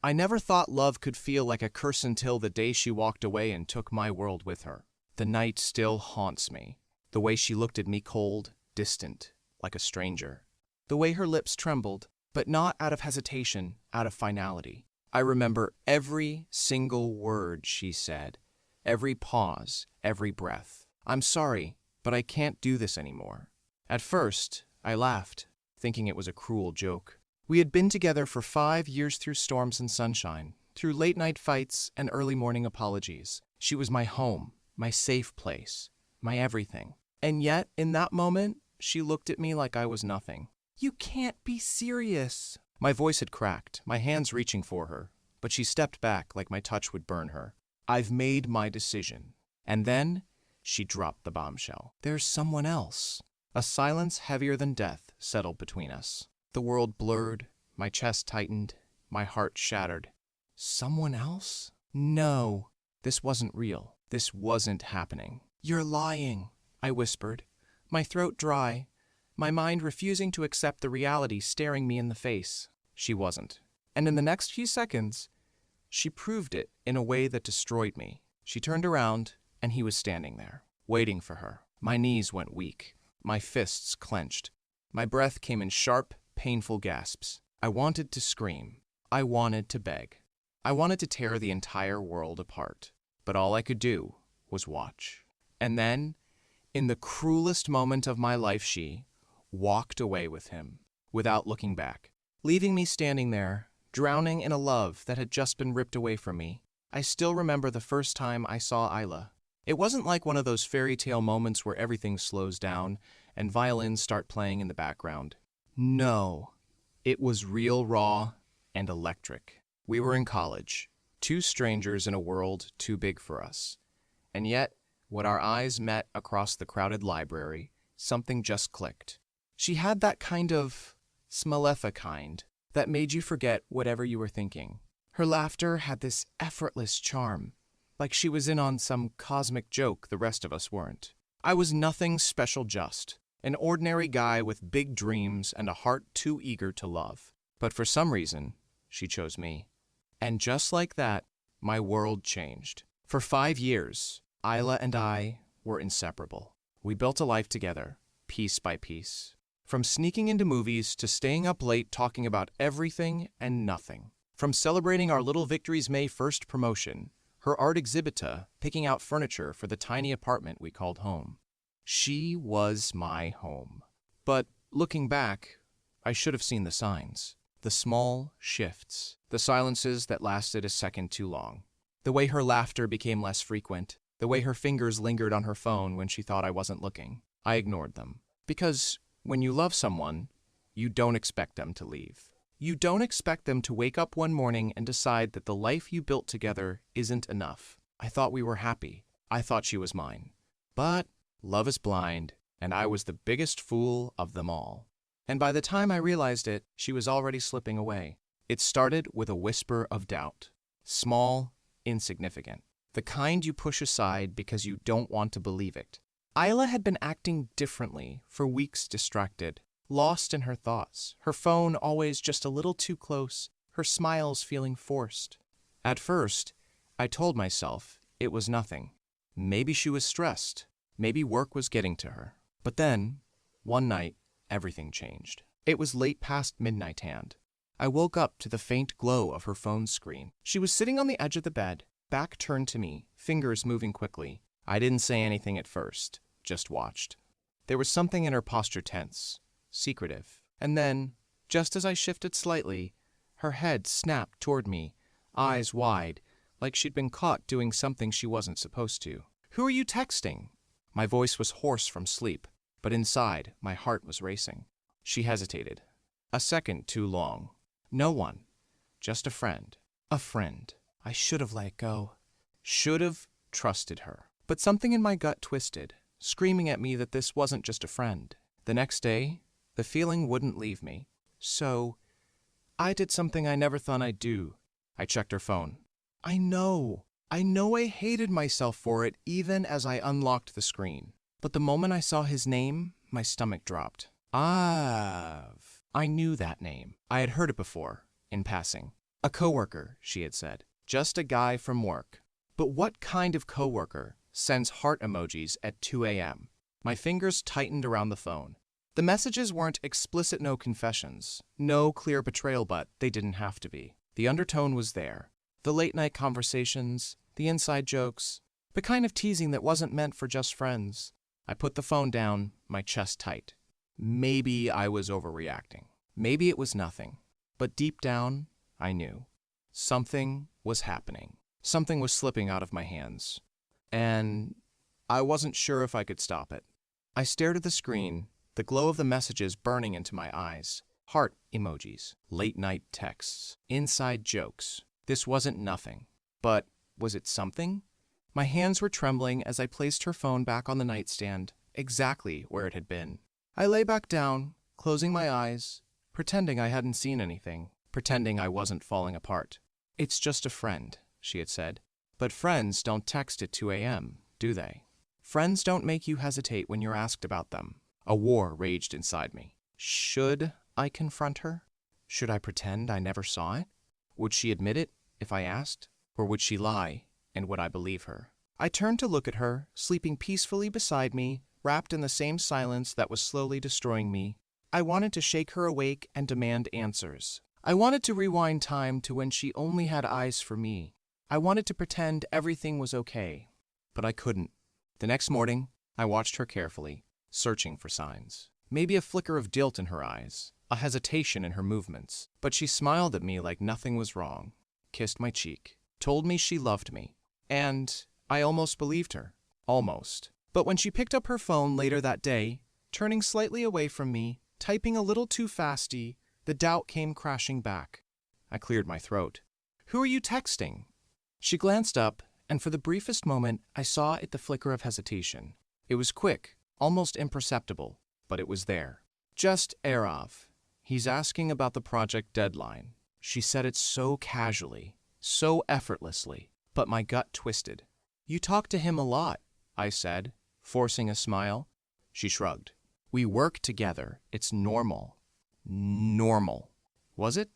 I never thought love could feel like a curse until the day she walked away and took my world with her. The night still haunts me. The way she looked at me cold, distant, like a stranger. The way her lips trembled, but not out of hesitation, out of finality. I remember every single word she said, every pause, every breath. I'm sorry, but I can't do this anymore. At first, I laughed, thinking it was a cruel joke. We had been together for 5 years through storms and sunshine, through late-night fights and early morning apologies. She was my home, my safe place, my everything. And yet, in that moment, she looked at me like I was nothing. "You can't be serious." My voice had cracked, my hands reaching for her, but she stepped back like my touch would burn her. "I've made my decision." And then, she dropped the bombshell. "There's someone else." A silence heavier than death settled between us. The world blurred, my chest tightened, my heart shattered. Someone else? No, this wasn't real. This wasn't happening. "You're lying," I whispered, my throat dry, my mind refusing to accept the reality staring me in the face. She wasn't. And in the next few seconds, she proved it in a way that destroyed me. She turned around, and he was standing there, waiting for her. My knees went weak. My fists clenched. My breath came in sharp, painful gasps. I wanted to scream. I wanted to beg. I wanted to tear the entire world apart. But all I could do was watch. And then, in the cruelest moment of my life, she walked away with him, without looking back, leaving me standing there, drowning in a love that had just been ripped away from me. I still remember the first time I saw Isla. It wasn't like one of those fairy tale moments where everything slows down and violins start playing in the background. No, it was real, raw, and electric. We were in college, two strangers in a world too big for us. And yet, when our eyes met across the crowded library, something just clicked. She had that kind of Smoletha kind that made you forget whatever you were thinking. Her laughter had this effortless charm, like she was in on some cosmic joke the rest of us weren't. I was nothing special, just an ordinary guy with big dreams and a heart too eager to love. But for some reason, she chose me. And just like that, my world changed. For 5 years, Isla and I were inseparable. We built a life together, piece by piece. From sneaking into movies to staying up late talking about everything and nothing. From celebrating our little victory's May 1st promotion, her art exhibit, to picking out furniture for the tiny apartment we called home. She was my home. But looking back, I should have seen the signs. The small shifts, the silences that lasted a second too long. The way her laughter became less frequent, the way her fingers lingered on her phone when she thought I wasn't looking. I ignored them. Because when you love someone, you don't expect them to leave. You don't expect them to wake up one morning and decide that the life you built together isn't enough. I thought we were happy. I thought she was mine. But love is blind, and I was the biggest fool of them all. And by the time I realized it, she was already slipping away. It started with a whisper of doubt. Small, insignificant. The kind you push aside because you don't want to believe it. Isla had been acting differently, for weeks distracted, lost in her thoughts, her phone always just a little too close, her smiles feeling forced. At first, I told myself it was nothing. Maybe she was stressed. Maybe work was getting to her. But then, one night, everything changed. It was late past midnight hand. I woke up to the faint glow of her phone screen. She was sitting on the edge of the bed, back turned to me, fingers moving quickly. I didn't say anything at first, just watched. There was something in her posture tense, secretive. And then, just as I shifted slightly, her head snapped toward me, eyes wide, like she'd been caught doing something she wasn't supposed to. "Who are you texting?" My voice was hoarse from sleep, but inside, my heart was racing. She hesitated. A second too long. No one. Just a friend. A friend. I should have let go. Should have trusted her. But something in my gut twisted, screaming at me that this wasn't just a friend. The next day, the feeling wouldn't leave me. So, I did something I never thought I'd do. I checked her phone. I know I hated myself for it even as I unlocked the screen. But the moment I saw his name, my stomach dropped. I knew that name. I had heard it before, in passing. A coworker, she had said. Just a guy from work. But what kind of coworker sends heart emojis at 2 a.m.? My fingers tightened around the phone. The messages weren't explicit no confessions, no clear betrayal, but they didn't have to be. The undertone was there. The late-night conversations, the inside jokes, the kind of teasing that wasn't meant for just friends. I put the phone down, my chest tight. Maybe I was overreacting. Maybe it was nothing. But deep down, I knew. Something was happening. Something was slipping out of my hands. And I wasn't sure if I could stop it. I stared at the screen, the glow of the messages burning into my eyes. Heart emojis, late-night texts, inside jokes. This wasn't nothing. But was it something? My hands were trembling as I placed her phone back on the nightstand, exactly where it had been. I lay back down, closing my eyes, pretending I hadn't seen anything, pretending I wasn't falling apart. It's just a friend, she had said. But friends don't text at 2 a.m., do they? Friends don't make you hesitate when you're asked about them. A war raged inside me. Should I confront her? Should I pretend I never saw it? Would she admit it if I asked? Or would she lie, and would I believe her? I turned to look at her, sleeping peacefully beside me, wrapped in the same silence that was slowly destroying me. I wanted to shake her awake and demand answers. I wanted to rewind time to when she only had eyes for me. I wanted to pretend everything was okay, but I couldn't. The next morning, I watched her carefully, searching for signs. Maybe a flicker of guilt in her eyes, a hesitation in her movements. But she smiled at me like nothing was wrong, kissed my cheek, told me she loved me. And I almost believed her. Almost. But when she picked up her phone later that day, turning slightly away from me, typing a little too fasty, the doubt came crashing back. I cleared my throat. Who are you texting? She glanced up, and for the briefest moment, I saw it the flicker of hesitation. It was quick, almost imperceptible, but it was there. Just Arav. He's asking about the project deadline. She said it so casually, so effortlessly, but my gut twisted. You talk to him a lot, I said, forcing a smile. She shrugged. We work together. It's normal. Normal. Was it?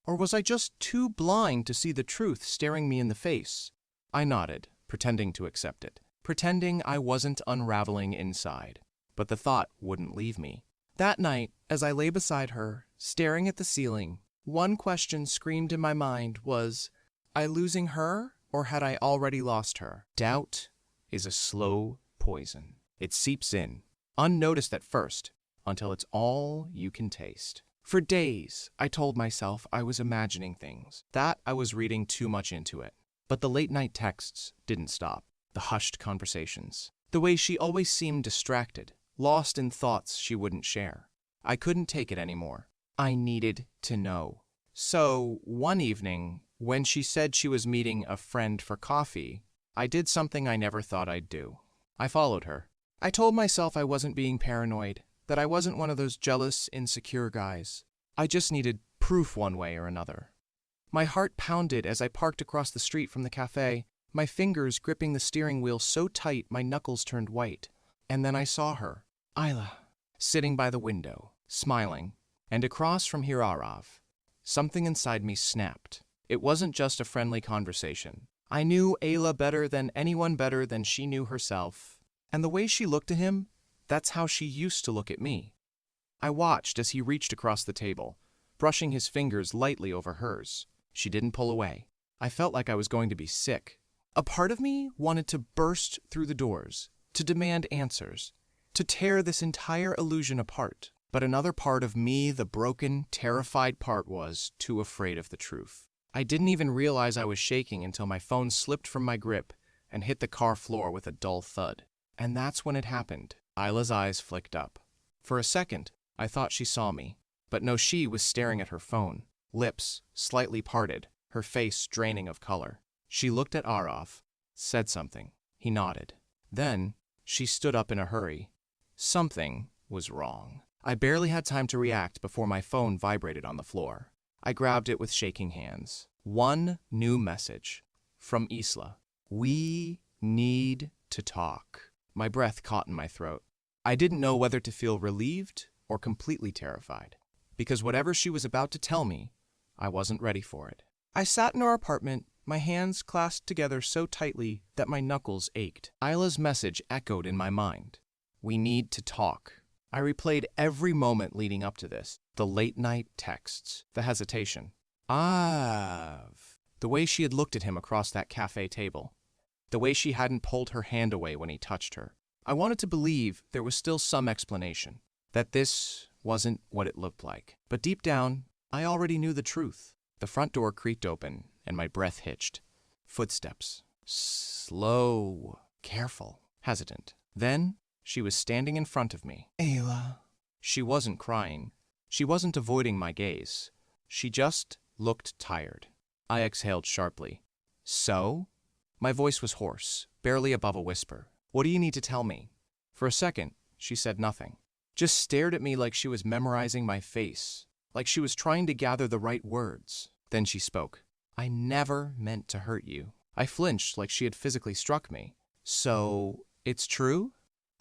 Or was I just too blind to see the truth staring me in the face? I nodded, pretending to accept it, pretending I wasn't unraveling inside. But the thought wouldn't leave me. That night, as I lay beside her, staring at the ceiling, one question screamed in my mind was, I losing her, or had I already lost her? Doubt is a slow poison. It seeps in, unnoticed at first, until it's all you can taste. For days, I told myself I was imagining things, that I was reading too much into it. But the late-night texts didn't stop. The hushed conversations. The way she always seemed distracted, lost in thoughts she wouldn't share. I couldn't take it anymore. I needed to know. So, one evening, when she said she was meeting a friend for coffee, I did something I never thought I'd do. I followed her. I told myself I wasn't being paranoid, that I wasn't one of those jealous, insecure guys. I just needed proof one way or another. My heart pounded as I parked across the street from the cafe, my fingers gripping the steering wheel so tight my knuckles turned white. And then I saw her, Isla, sitting by the window, smiling, and across from Hirarav. Something inside me snapped. It wasn't just a friendly conversation. I knew Ayla better than she knew herself. And the way she looked at him, that's how she used to look at me. I watched as he reached across the table, brushing his fingers lightly over hers. She didn't pull away. I felt like I was going to be sick. A part of me wanted to burst through the doors, to demand answers, to tear this entire illusion apart. But another part of me, the broken, terrified part, was too afraid of the truth. I didn't even realize I was shaking until my phone slipped from my grip and hit the car floor with a dull thud. And that's when it happened. Isla's eyes flicked up. For a second, I thought she saw me. But no, she was staring at her phone, lips slightly parted, her face draining of color. She looked at Arav, said something. He nodded. Then, she stood up in a hurry. Something was wrong. I barely had time to react before my phone vibrated on the floor. I grabbed it with shaking hands. One new message. From Isla. We need to talk. My breath caught in my throat. I didn't know whether to feel relieved or completely terrified, because whatever she was about to tell me, I wasn't ready for it. I sat in our apartment, my hands clasped together so tightly that my knuckles ached. Isla's message echoed in my mind. We need to talk. I replayed every moment leading up to this. The late-night texts, the hesitation. The way she had looked at him across that cafe table. The way she hadn't pulled her hand away when he touched her. I wanted to believe there was still some explanation, that this wasn't what it looked like. But deep down, I already knew the truth. The front door creaked open, and my breath hitched. Footsteps. Slow. Careful. Hesitant. Then, she was standing in front of me. Ayla. She wasn't crying. She wasn't avoiding my gaze. She just looked tired. I exhaled sharply. So? My voice was hoarse, barely above a whisper. What do you need to tell me? For a second, she said nothing. Just stared at me like she was memorizing my face, like she was trying to gather the right words. Then she spoke. I never meant to hurt you. I flinched like she had physically struck me. So, it's true?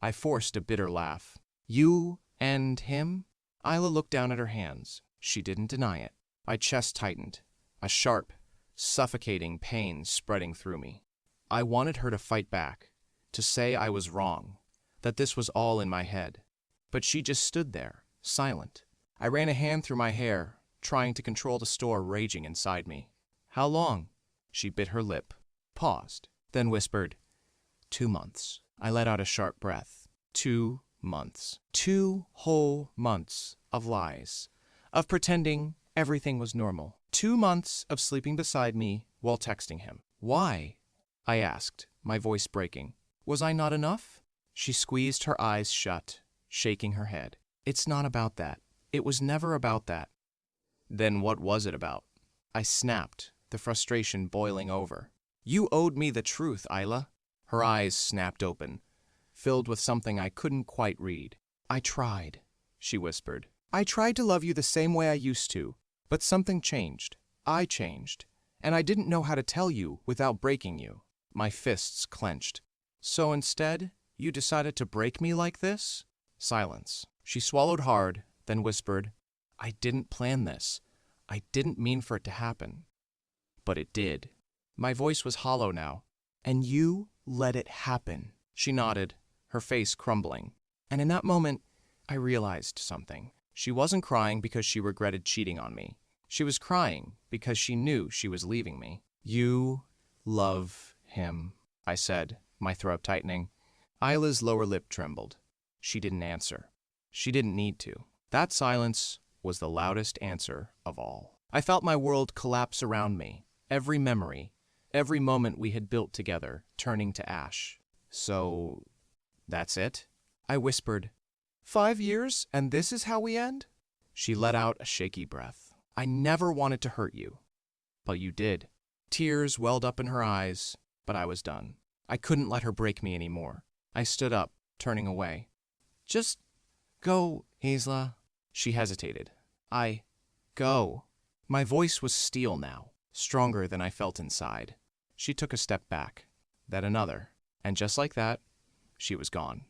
I forced a bitter laugh. You and him? Isla looked down at her hands. She didn't deny it. My chest tightened, a sharp, suffocating pain spreading through me. I wanted her to fight back, to say I was wrong, that this was all in my head. But she just stood there, silent. I ran a hand through my hair, trying to control the storm raging inside me. How long? She bit her lip, paused, then whispered, 2 months. I let out a sharp breath. 2 months. 2 whole months of lies, of pretending everything was normal. 2 months of sleeping beside me while texting him. Why? I asked, my voice breaking. Was I not enough? She squeezed her eyes shut, shaking her head. It's not about that. It was never about that. Then what was it about? I snapped, the frustration boiling over. You owed me the truth, Isla. Her eyes snapped open, filled with something I couldn't quite read. I tried, she whispered. I tried to love you the same way I used to, but something changed. I changed, and I didn't know how to tell you without breaking you. My fists clenched. So instead, you decided to break me like this? Silence. She swallowed hard, then whispered, I didn't plan this. I didn't mean for it to happen. But it did. My voice was hollow now. And you let it happen. She nodded, her face crumbling. And in that moment, I realized something. She wasn't crying because she regretted cheating on me. She was crying because she knew she was leaving me. You love him, I said, my throat tightening. Isla's lower lip trembled. She didn't answer. She didn't need to. That silence was the loudest answer of all. I felt my world collapse around me, every memory, every moment we had built together, turning to ash. So, that's it? I whispered, 5 years, and this is how we end? She let out a shaky breath. I never wanted to hurt you. But you did. Tears welled up in her eyes, but I was done. I couldn't let her break me anymore. I stood up, turning away. Just go, Isla. She hesitated. Go. My voice was steel now, stronger than I felt inside. She took a step back, then another, and just like that, she was gone.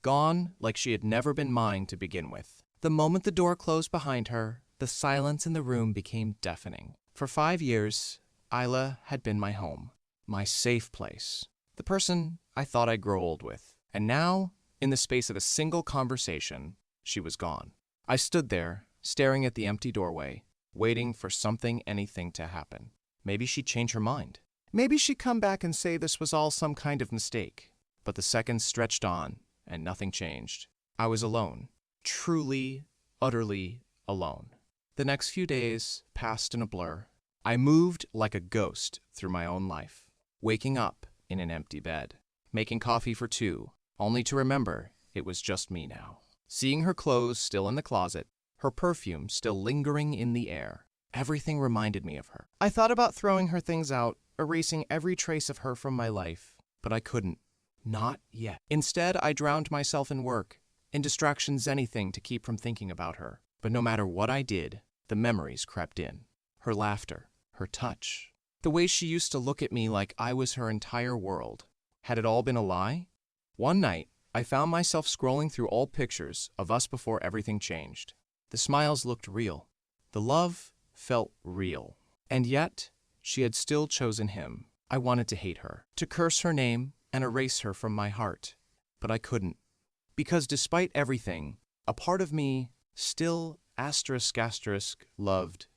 Gone like she had never been mine to begin with. The moment the door closed behind her, the silence in the room became deafening. For 5 years, Isla had been my home, my safe place, the person I thought I'd grow old with. And now, in the space of a single conversation, she was gone. I stood there, staring at the empty doorway, waiting for anything to happen. Maybe she'd change her mind. Maybe she'd come back and say this was all some kind of mistake. But the seconds stretched on, and nothing changed. I was alone. Truly, utterly alone. The next few days passed in a blur. I moved like a ghost through my own life, waking up in an empty bed, making coffee for 2, only to remember it was just me now. Seeing her clothes still in the closet, her perfume still lingering in the air, everything reminded me of her. I thought about throwing her things out, erasing every trace of her from my life, but I couldn't. Not yet. Instead, I drowned myself in work, in distractions, anything to keep from thinking about her. But no matter what I did, the memories crept in. Her laughter, her touch, the way she used to look at me like I was her entire world. Had it all been a lie? One night, I found myself scrolling through old pictures of us before everything changed. The smiles looked real. The love felt real. And yet, She had still chosen him. I wanted to hate her, to curse her name and erase her from my heart. But I couldn't. Because despite everything, a part of me still *** loved